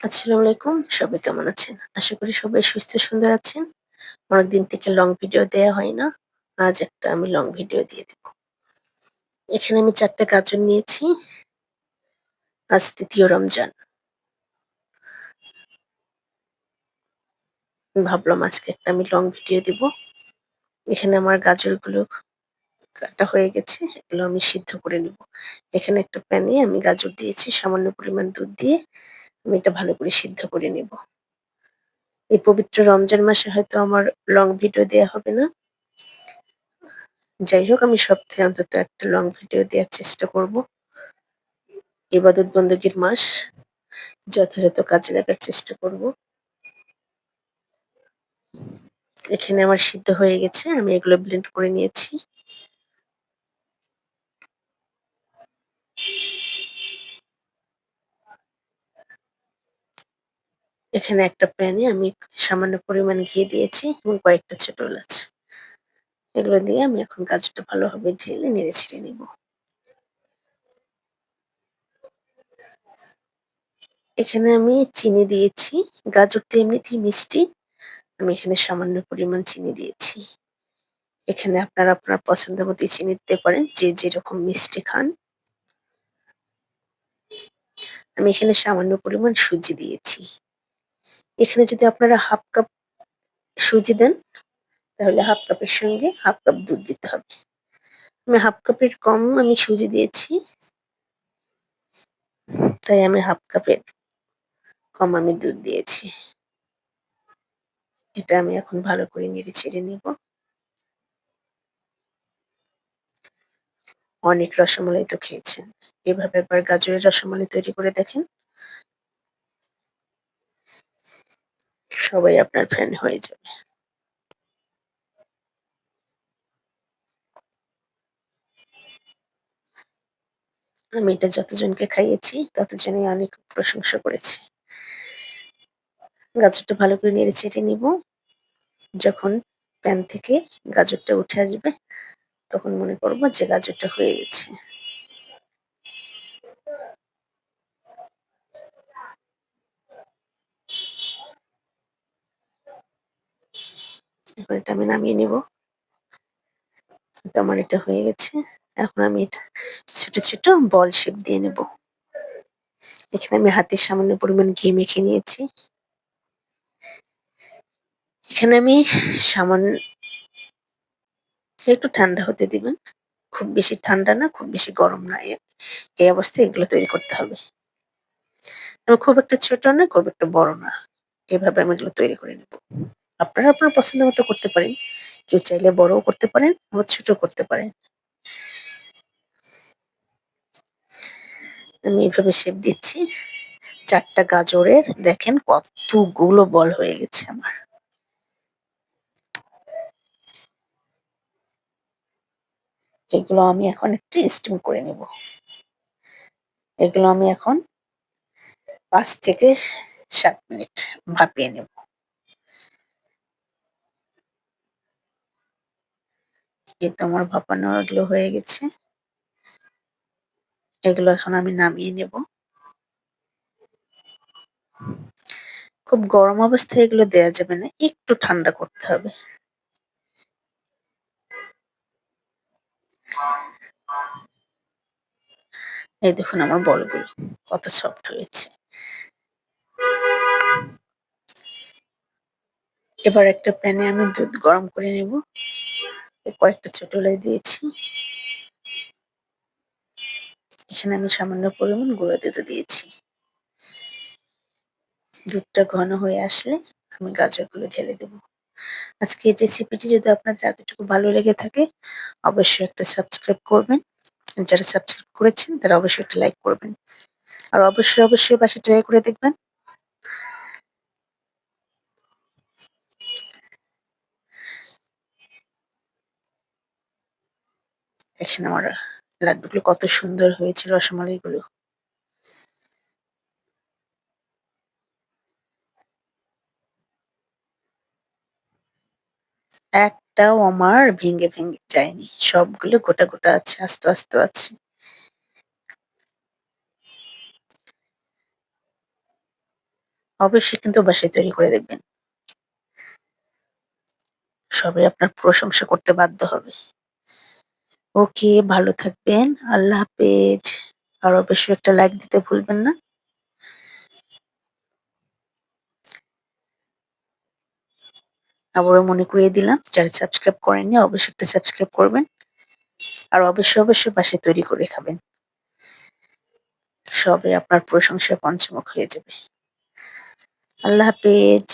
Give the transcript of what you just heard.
আসসালামু আলাইকুম। সবাই কেমন আছেন? আশা করি সবাই সুস্থ সুন্দর আছেন। অনেকদিন থেকে লং ভিডিও দেয়া হয় না। আজ একটা আমি লং ভিডিও দিয়ে দেব। এখানে আমি ৪ টা গাজর নিয়েছি। আজ ৩য় রমজান। ভাবলাম আজকে একটা আমি লং ভিডিও দিব। এখানে আমার গাজরগুলো কাটা হয়ে গেছে। এগুলো আমি সিদ্ধ করে নিব। এখানে একটা প্যানে আমি গাজর দিয়েছি। সামান্য পরিমাণ দুধ দিয়ে আমি এটা ভালো করে সিদ্ধ করে নিব। এই পবিত্র রমজান মাসে হয়তো আমার লং ভিডিও দেয়া হবে না। যাই হোক আমি সপ্তাহে অন্তত একটা লং ভিডিও দেয়ার চেষ্টা করব। ইবাদত বন্দেগীর মাস। যথাযথ কাজে লাগার চেষ্টা করব। এখানে আমার সিদ্ধ হয়ে গেছে। আমি এগুলো ব্লেন্ড করে নিয়েছি। এখানে একটা প্যানে আমি সামান্য পরিমাণ ঘি দিয়েছি এবং কয়েকটা ছোট এলাচ। এগুলো দিয়ে আমি এখন গাজরটা ভালোভাবে ঢেলে নেড়েচেড়ে নিব। এখানে আমি চিনি দিয়েছি। গাজর তো এমনিতেই মিষ্টি। আমি এখানে সামান্য পরিমাণ চিনি দিয়েছি। এখানে আপনারা আপনার পছন্দ মতোই চিনি দিতে পারেন, যে যেরকম মিষ্টি খান। আমি এখানে সামান্য পরিমাণ সুজি দিয়েছি। এখানে যদি আপনারা 1/2 কাপ সুজি দেন, তাহলে 1/2 কাপের সঙ্গে 1/2 কাপ দুধ দিতে হবে। আমি 1/2 কাপের কম আমি সুজি দিয়েছি। তাই আমি 1/2 কাপের কম আমি দুধ দিয়েছি। এটা আমি এখন ভালো করে নেড়েচেড়ে নিব। অনেক রসমালাই তো খেয়েছেন। এভাবে একবার গাজরের রসমালাই তৈরি করে দেখেন। সবাই আপনার ফ্যান হয়ে যাবে। আমি এটা যতজনকে খাইয়েছি ততজনই অনেক প্রশংসা করেছে। গাজরটা ভালো করে নেড়েচেড়ে নিব। যখন প্যান থেকে গাজরটা উঠে আসবে, তখন মনে করব যে গাজরটা হয়ে গেছে। এবার এটা আমি নামিয়ে নিব। তো আমার এটা হয়ে গেছে। এখন আমি এটা ছোট, ছোট বল শেপ দিয়ে নেব। এখানে আমি হাতে সামান্য পরিমাণ ঘি মেখে নিয়েছি। এখানে আমি সামান্য একটু ঠান্ডা হতে দিবেন। খুব বেশি ঠান্ডা না, খুব বেশি গরম না। এই অবস্থায় এগুলো তৈরি করতে হবে। আমি খুব একটা ছোট না, খুব একটা বড় না। এভাবে আমি এগুলো তৈরি করে নেব। আপনারা আপনার পছন্দ মতো করতে পারেন। কেউ চাইলে বড়ও করতে পারেন, আবার ছোটও করতে পারেন। আমি এভাবে শেপ দিচ্ছি। ৪ টা গাজরের দেখেন কতগুলো বল হয়ে গেছে আমার। এগুলো আমি এখন একটু স্টিম করে নেব। এগুলো আমি এখন ৫ থেকে ৭ মিনিট ভাপিয়ে নেব। এই তো আমার ভাপানো এগুলো হয়ে গেছে। এগুলো এখন আমি নামিয়ে নেব। খুব গরম অবস্থায় এগুলো দেয়া যাবে না। একটু ঠান্ডা করতে হবে। এই দেখুন আমার বলগুলো কত সফট হয়েছে। এবার একটা প্যানে আমি দুধ গরম করে নেব। কয়েকটা ছোট এলাচ দিয়েছি। এখানে আমি সামান্য পরিমাণ গুঁড়া দুধও দিয়েছি। দুধটা ঘন হয়ে আসলে আমি গাজরগুলো ঢেলে দেব। আজকের রেসিপিটি যদি আপনাদের এতটুকু ভালো লেগে থাকে, অবশ্যই একটা সাবস্ক্রাইব করবেন। আর যারা সাবস্ক্রাইব করেছেন তারা অবশ্যই একটা লাইক করবেন। আর অবশ্যই, অবশ্যই বাসায় ট্রাই করে দেখবেন। দেখেন আমার লাড্ডুগুলো কত সুন্দর হয়েছে, রসমালাইগুলো। একটাও আমার ভেঙে, ভেঙে যায়নি। সবগুলো গোটা, গোটা আছে, আস্ত, আস্ত আছে। অবশ্যই কিন্তু বাসায় তৈরি করে দেখবেন। সবাই আপনার প্রশংসা করতে বাধ্য হবে। ওকে, ভালো থাকবেন। আল্লাহ হাফেজ। আর অবশ্যই একটা লাইক দিতে ভুলবেন না। আবারও মনে করিয়ে দিলাম, যারা সাবস্ক্রাইব করেননি অবশ্যই একটা সাবস্ক্রাইব করবেন। আর অবশ্যই বাসায় তৈরি করে খাবেন। সবাই আপনার প্রশংসায় পঞ্চমুখ হয়ে যাবে। আল্লাহ হাফেজ।